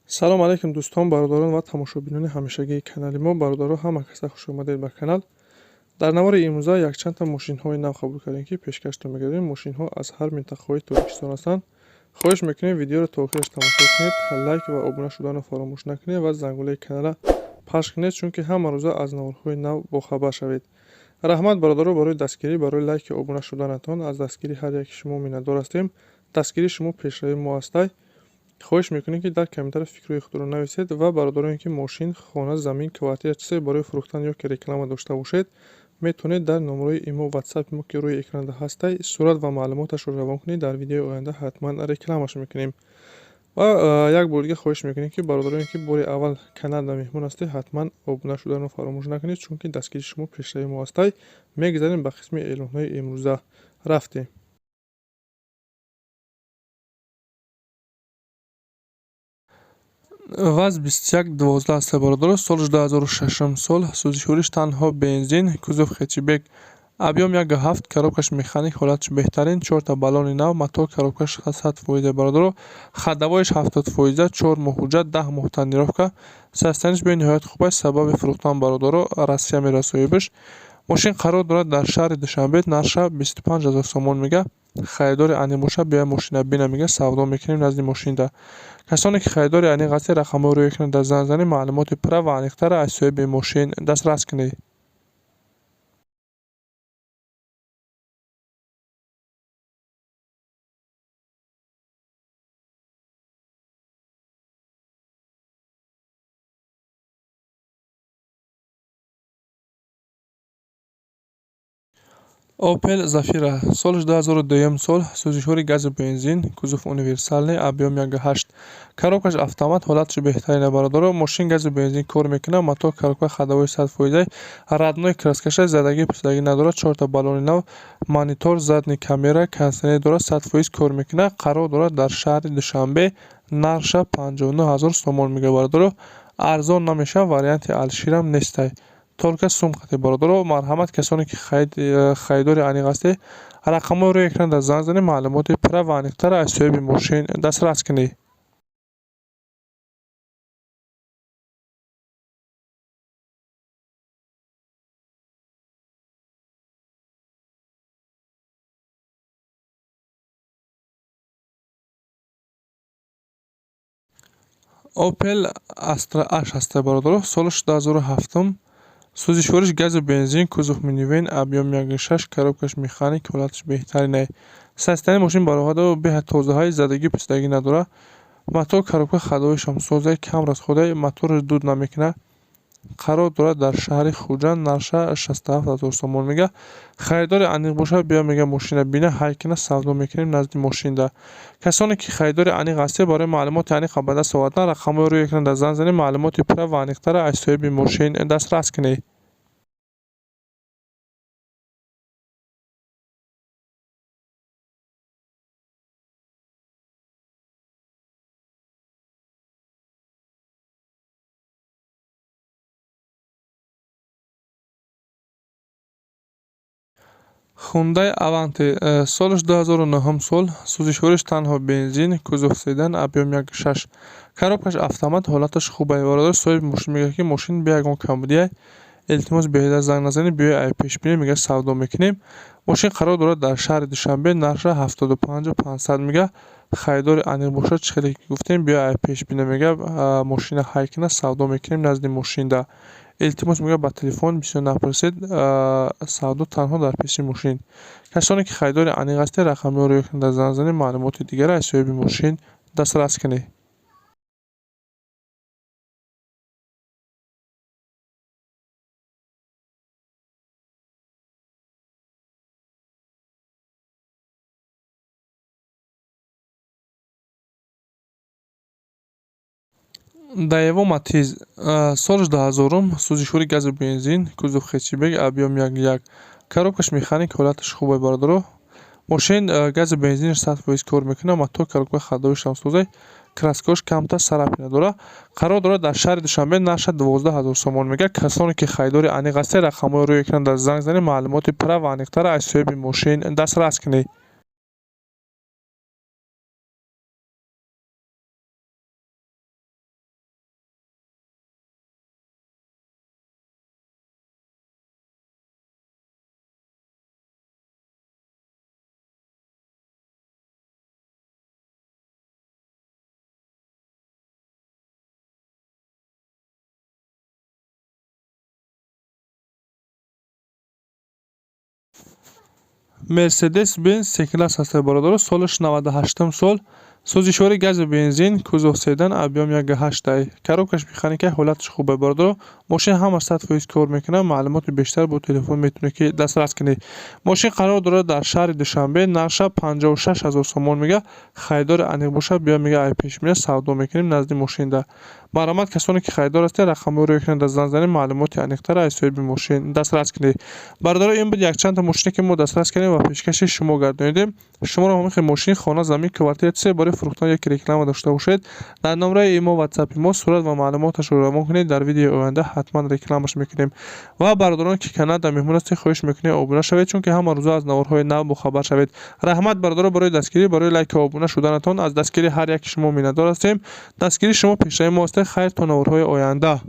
салом алайкум дӯстон, бародарон ва тамошобинони ҳамешагии канали мо. Бародаро ҳама каса хушомадед ба канал. Дар навори имрӯза якчандта мошинҳои нав қабул кардем, ки пешкашро мегардем. Мошинҳо аз ҳар минтақаҳои Тоҷикистон ҳастанд. хоҳиш мекунем видеоро то охираш тамошо кунед, лайк ва обуна шуданро фаромӯш накунед ва зангулаи каналро пахш кунед, чунки ҳама рӯза аз наворҳои нав бохабар шавед. раҳмат бародаро барои дастгирӣ, барои лайки обуна шуданатон. Аз дастгирии ҳар яки шумо миннатдор ҳастем. Дастгирии шумо пешравии мо ҳастай. хоҳиш мекунем ки дар комментариё фикрҳои худро нависед ва бародароне ки мошин, хона, замин, квартира чизае барои фурӯхтан ё ки реклама дошта бошед, метавонед дар номерои имо ватсапи мо ки рӯи экрана ҳастай сурат ва маълумоташро равон кунед. Дар видеои оянда ҳатман рекламаш мекунем. ва як бор дига хоҳиш мекунем ки бародароне ки бори аввал каналда меҳмон ҳастед, ҳатман обуна шуданро фаромӯш накунед, чунки дастгирии шумо пешравии мо ҳастай. Мегзарем ба қисми эълонҳои имрӯза. рафтем. ВАЗ 2112 аст бародаро. Солиш 2006 сол. Сӯзишвориш танҳо бензин, кузов хечибек, объем 1.7, коробкаш механик, ҳолаташ беҳтарин, 4 баллони нав, мотор, коробкаш 100% бародаро. Хадавоиш 70%, 4 моҳ ҳуҷҷат, 10 моҳ тонировка. Состояниш бениҳоят хуб аст. Сабаби фурӯхтан бародаро, Россия мерасоибаш. мошин қарор дорад дар шаҳри Душанбе. нарша 25000 сомон мега. харидори аниқ боша биёй мошина бина мега, савдо мекунем назди мошинда. касоне ки харидори аниқ ҳастед, рақамҳои рӯи экрана занг занед, маълумоти пурра ва аниқтара аз соҳиби мошин дастрас кунед. Opel Zafira, солиш 2002 сол. Сӯзишвори газу бензин, кузов универсалный, объем 1.8, коробкаш автомат, ҳолаташ беҳтарина бародаро. мошин газу бензин кор мекунад. мотор, коробка, хадавои 100%, радной краскаша, задагӣ пусдагӣ надорад. 4 баллони нав, монитор, задни камера, кондитсионер дорад, 100% кор мекунад. қарор дорад дар шаҳри Душанбе. нарша 59000 сомон мега бародаро. арзон намешав, варианти алширам нестай. толка сумқате бародаро. марҳамат, касоне ки харидори аниқ ҳастед, рақамҳои рӯи экрана занг занед, маълумоти пурра ва аниқтара аз соҳиби мошин дастрас кунед. Opel Astra H аст бародаро. солиш 2007. Сӯзишвориш газу бензин, кузов минивэн, объем 1.6, коробкаш механик, ҳолаташ беҳтарин. состоянии мошин бароҳада беҳад тозаҳай, задагӣ пусдагӣ надорад. мотор, коробка, хадавоишам созай, камрас ходай, мотораш дуд намекунад. қарор дорад дар шаҳри Хуҷанд. нарша 67000 сомон мега. харидори аниқ боша биё мега мошина бина, ҳайкина савдо мекунем назди мошинда. касоне ки харидори аниқ ҳастед, барои маълумоти аниқ ба даст овардан, рақамҳои рӯи экрана занг занед, маълумоти пурра ва аниқтара аз соҳиби мошин дастрас кунед. Hyundai Avante, солиш 2009 сол. Сӯзишвориш танҳо бензин, кузов седан, объем 1.6, коробкаш автомат, ҳолаташ хуб аст бародаро. соҳиби мошин мегӯяд ки мошин бе ягон камбудиай. илтимос беҳеда занг назанед, биёй ай пешбинӣ мега, савдо мекунем. мошин қарор дорад дар шаҳри Душанбе. нарша 75500 мега. харидори аниқ бошад, чӣ хеле ки гуфтем, биёй ай пешбинӣ мега, мошина ҳайкина савдо мекунем назди мошинда. илтимос мега ба телефон бисёр напурсед, савдо танҳо дар песи мошин. касоне ки харидори аниқ ҳастед, рақамҳои рӯи экрана занг занед, маълумоти дигара аз соҳиби мошин дастрас кунед. Daewoo Matiz, солиш 2000. Сӯзишвори газу бензин, кузов хечибек, объем 1.1, коробкаш механик, ҳолаташ хуб аст бародаро. мошин газу бензинаш 100% кор мекунад. мотор, коробка, хадавоишам созай, краскаош камтар сарапи надорад. қарор дорад дар шаҳри Душанбе. нарша 12000 сомон мега. касоне ки харидори аниқ ҳастед, рақамҳои рӯи экрана занг занед, маълумоти пурра ва аниқтара аз соҳиби мошин дастрас кунед. مرسدس بنز سی کلاس هست برادر، سالش 98 سال، سوزشواری گاز بنزین، کوزو سیدن، ابیام 1.8 کاروبکش مکانیکی حالتش خوبه برادر. ماشین هم 100% کار میکنه. معلومات بیشتر با تلفن میتونه که دسترس کنی. ماشین قرار داره در شهر دوشنبه، نقشه 56000 سومون میگه. خریدار انیق باشه بیا میگه ای پیش میره سودا میکنیم نزد ماشین ده. برآمد کسانی که خریدار هستی رقم رو کنید از زنگ زنید معلومات انیق‌تر از صاحب ماشین دسترس کنید. برادر این بود یک چند تا ماشینی که ما دسترس کردیم و پیشکش شما گردونیدیم. شما را همین ماشین خانه زمین کوارتیر 3 برای فروختن یک رکلام داشته باشید در نمره ایمو واتساپ ما صورت و معلوماتش رو رقم کنید. در ویدیو آینده حتما رکلامش میکنیم. و برادران که کانادا مهمون هستید خواهش میکنید آبونه شوید چون که همه روزا از نوارهای نو خبر شوید. رحمت برادر برای دستگیری برای لایک و آبونه شدنتون از دستگیری هر یک شما میندار هستیم. دستگیری شما پیشرفت ما است. خیر تا نوارهای آینده.